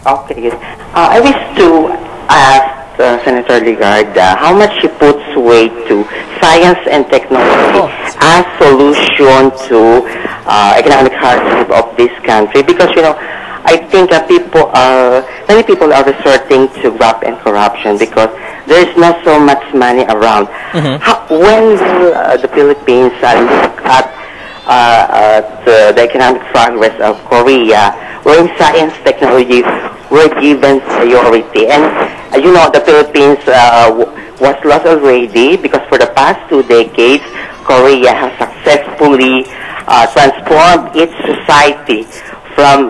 Okay. I wish to ask Senator Legarda how much she puts weight to science and technology as solution to economic hardship of this country. Because, you know, I think that many people are resorting to graft and corruption because there is not so much money around. When will the Philippines look at the economic progress of Korea, where science technology were given priority? And you know, the Philippines was lost already because for the past 2 decades, Korea has successfully transformed its society from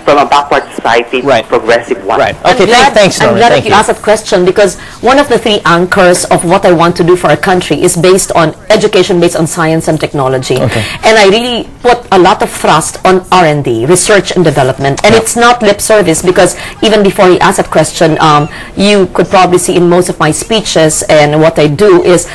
from a backward society to a progressive one. Right. Okay. Thanks, Loren. I'm glad that you asked that question, because one of the 3 anchors of what I want to do for our country is based on education, based on science and technology. And I really put a lot of thrust on R&D, research and development. And it's not lip service, because even before you asked that question, you could probably see in most of my speeches, and what I do is,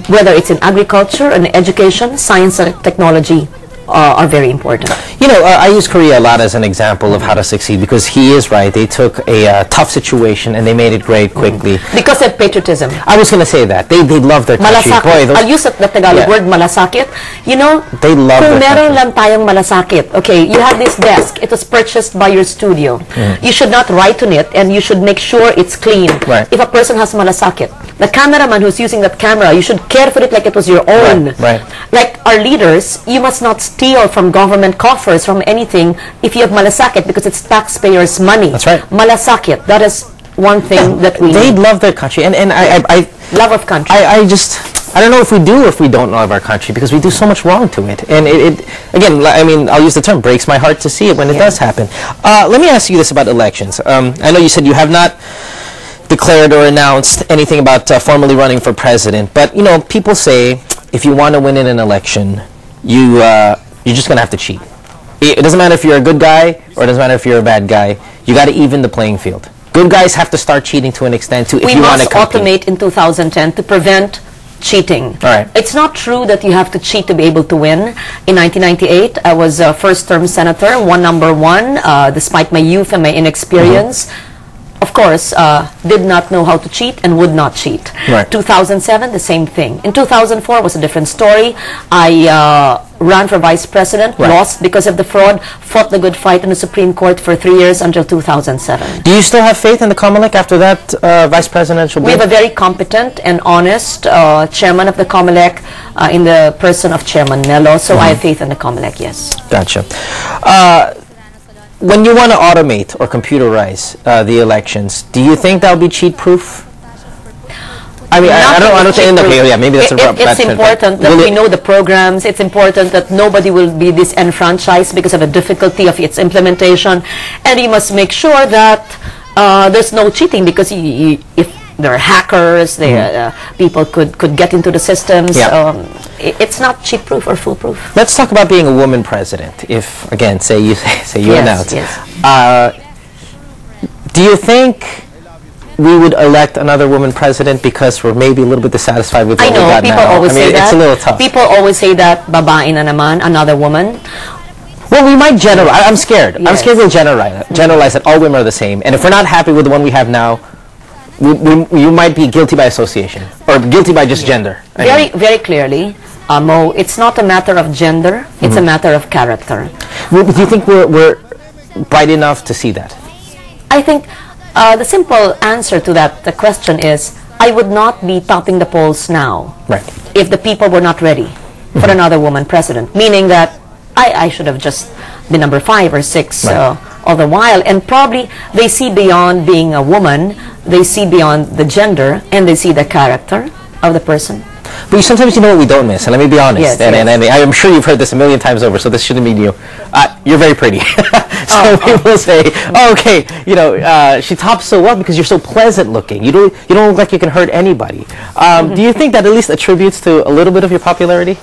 whether it's in agriculture and education, science and technology are very important. You know, I use Korea a lot as an example of how to succeed, because he is right. They took a tough situation and they made it great quickly. Because of patriotism. I was going to say that. They love their country. Boy, I'll use the Tagalog word, malasakit. You know, they love kung their meron country. lang tayong malasakit, okay, you have this desk. It was purchased by your studio. You should not write on it, and you should make sure it's clean. If a person has malasakit, the cameraman who's using that camera, you should care for it like it was your own. Like our leaders, you must not steal from government coffers, from anything, if you have malasakit, because it's taxpayers' money. That's right. Malasakit, that is one thing that we They love their country, and I love of country. I don't know if we do or if we don't love our country, because we do so much wrong to it. And it again, I mean, I'll use the term, breaks my heart to see it when it does happen. Let me ask you this about elections. I know you said you have not declared or announced anything about formally running for president, but you know, people say if you want to win in an election, you're just going to have to cheat. It doesn't matter if you're a good guy or it doesn't matter if you're a bad guy. You got to even the playing field. Good guys have to start cheating to an extent too if you want to compete. We must automate in 2010 to prevent cheating. It's not true that you have to cheat to be able to win. In 1998, I was a first-term senator, won #1, despite my youth and my inexperience. Of course, did not know how to cheat and would not cheat. 2007, the same thing. In 2004 was a different story. I ran for vice president, lost because of the fraud, fought the good fight in the Supreme Court for 3 years until 2007. Do you still have faith in the COMELEC after that vice presidential bid? We have a very competent and honest chairman of the COMELEC in the person of Chairman Melo, so I have faith in the COMELEC, yes. Gotcha. When you want to automate or computerize the elections, do you think that'll be cheat-proof? I mean, I don't think maybe that's it's important that we know the programs. It's important that nobody will be disenfranchised because of the difficulty of its implementation, and you must make sure that there's no cheating, because if there are hackers, people could get into the systems. It's not cheat-proof or foolproof. Let's talk about being a woman president. If again, say you announce. Do you think we would elect another woman president because we're maybe a little bit dissatisfied with what we got now? People always say that. It's a little tough. People always say that, babae na naman, another woman. Well, we might generalize. I'm scared. I'm scared we'll generalize that all women are the same. And if we're not happy with the one we have now, you might be guilty by association or guilty by just gender. Very clearly, Mo, it's not a matter of gender. It's a matter of character. Do you think we're bright enough to see that? I think the simple answer to the question is, I would not be topping the polls now if the people were not ready for another woman president, meaning that I should have just been number 5 or 6 all the while. And probably they see beyond being a woman, they see beyond the gender, and they see the character of the person. But sometimes you know what we don't miss, and let me be honest, and I'm sure you've heard this a million times over, so this shouldn't be new. You're very pretty. So people say, oh, okay, you know, she tops so well because you're so pleasant looking. You don't look like you can hurt anybody. Do you think that at least attributes to a little bit of your popularity?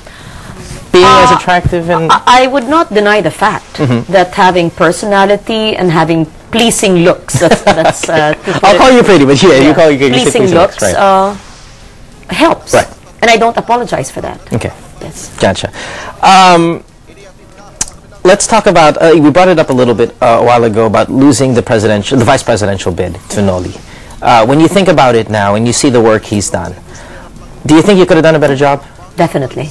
Being as attractive? And I would not deny the fact that having personality and having pleasing looks, that's I'll call you pretty, but you call you pleasing looks, helps. And I don't apologize for that. Okay. Yes. Gotcha. let's talk about, we brought it up a little bit a while ago about losing the vice presidential bid to Noli. When you think about it now and you see the work he's done, do you think you could have done a better job? Definitely.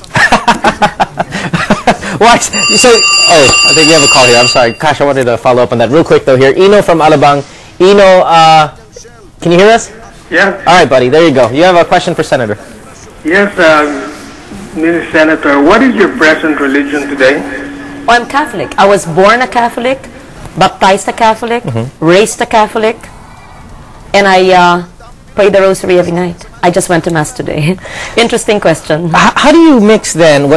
What? So, I think you have a call here. I'm sorry. Kash, I wanted to follow up on that real quick though here. Ino from Alabang. Ino, can you hear us? Yeah. All right, buddy. There you go. You have a question for Senator. Yes, Mr. Senator, what is your present religion today? Oh, I'm Catholic. I was born a Catholic, baptized a Catholic, raised a Catholic, and I pray the rosary every night. I just went to Mass today. Interesting question. How do you mix then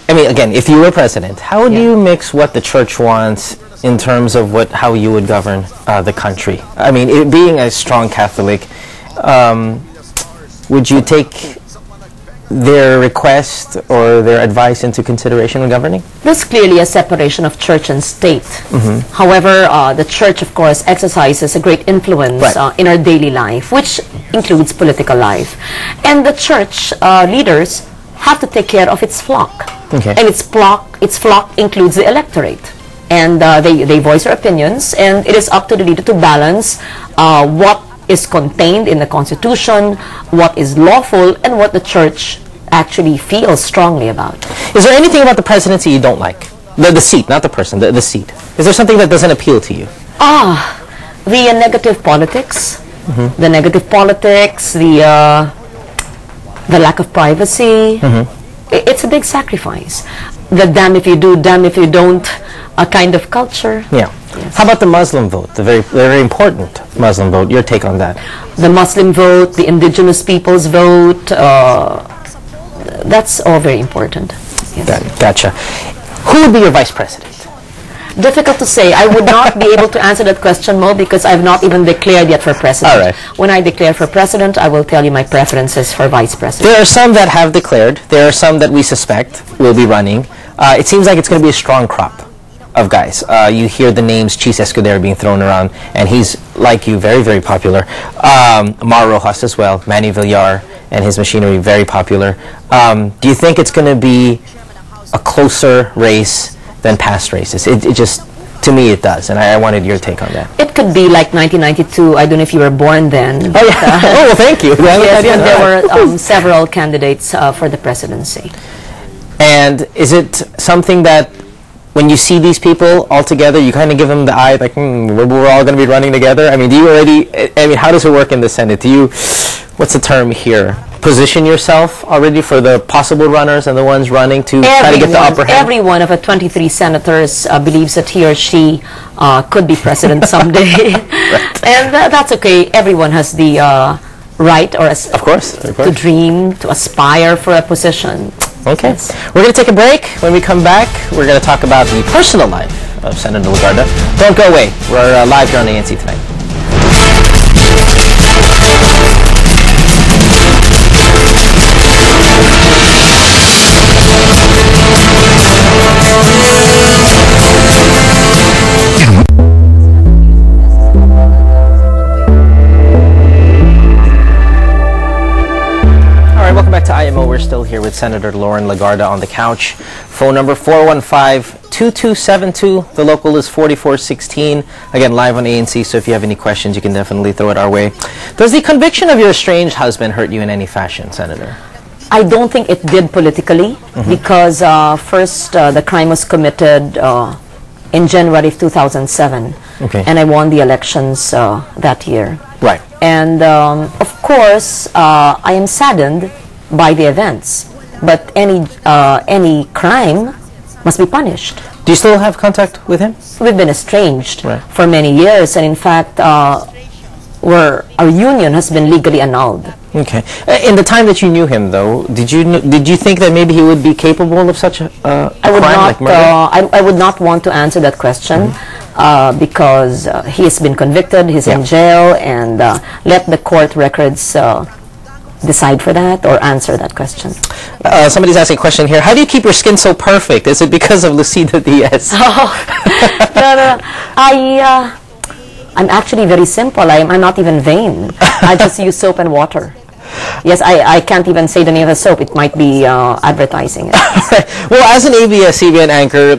I mean, again, if you were president, how would you mix what the church wants in terms of how you would govern the country? I mean, being a strong Catholic, would you take their request or their advice into consideration when governing? There's clearly a separation of church and state. However, the church, of course, exercises a great influence in our daily life, which includes political life. And the church leaders have to take care of its flock. And its flock includes the electorate. And they voice their opinions, and it is up to the leader to balance what is contained in the Constitution, what is lawful, and what the church actually feels strongly about. Is there anything about the presidency you don't like? The seat, not the person, the seat. Is there something that doesn't appeal to you? The negative politics. The negative politics, the lack of privacy. It's a big sacrifice. The damn if you do, damn if you don't kind of culture. Yeah. Yes. How about the Muslim vote, the very important Muslim vote? Your take on that? The Muslim vote, the indigenous people's vote, that's all very important. Yes. Gotcha. Who would be your vice president? Difficult to say. I would not be able to answer that question, Mo, because I've not even declared yet for president. All right. When I declare for president, I will tell you my preferences for vice president. There are some that have declared. There are some that we suspect will be running. It seems like it's going to be a strong crop of guys. You hear the names Chis Escudero being thrown around, and he's, like you, very, very popular. Mar Rojas as well, Manny Villar and his machinery, very popular. Do you think it's going to be a closer race than past races? It just, to me, it does, and I wanted your take on that. It could be like 1992. I don't know if you were born then. Oh, yeah. Oh, well, thank you. Yes, when there were several candidates for the presidency. And is it something that, when you see these people all together, you kind of give them the eye, like, we're all going to be running together? I mean, do you already, how does it work in the Senate? Do you, what's the term here, position yourself already for the possible runners and the ones running to try to get the upper hand? Every one of the 23 senators believes that he or she could be president someday. And that's okay. Everyone has the right, or of course, to dream, to aspire for a position. Okay. Yes. We're going to take a break. When we come back, we're going to talk about the personal life of Senator Legarda. Don't go away. We're live here on ANC Tonight. Welcome back to IMO. We're still here with Senator Loren Legarda on the couch. Phone number 415-2272. The local is 4416. Again, live on ANC, so if you have any questions, you can definitely throw it our way. Does the conviction of your estranged husband hurt you in any fashion, Senator? I don't think it did politically, because first the crime was committed in January of 2007. And I won the elections that year. Right. And of course, I am saddened by the events, but any crime must be punished. Do you still have contact with him? We've been estranged for many years, and in fact, our union has been legally annulled. Okay. In the time that you knew him, though, did you think that maybe he would be capable of such a crime like murder? I would not want to answer that question because he has been convicted, he's in jail, and let the court records decide for that or answer that question. Somebody's asking a question here. How do you keep your skin so perfect? Is it because of Lucida Diaz? Oh, no. I'm actually very simple. I'm not even vain. I just use soap and water. Yes, I can't even say the name of the soap. It might be advertising it. Well, as an ABS-CBN anchor,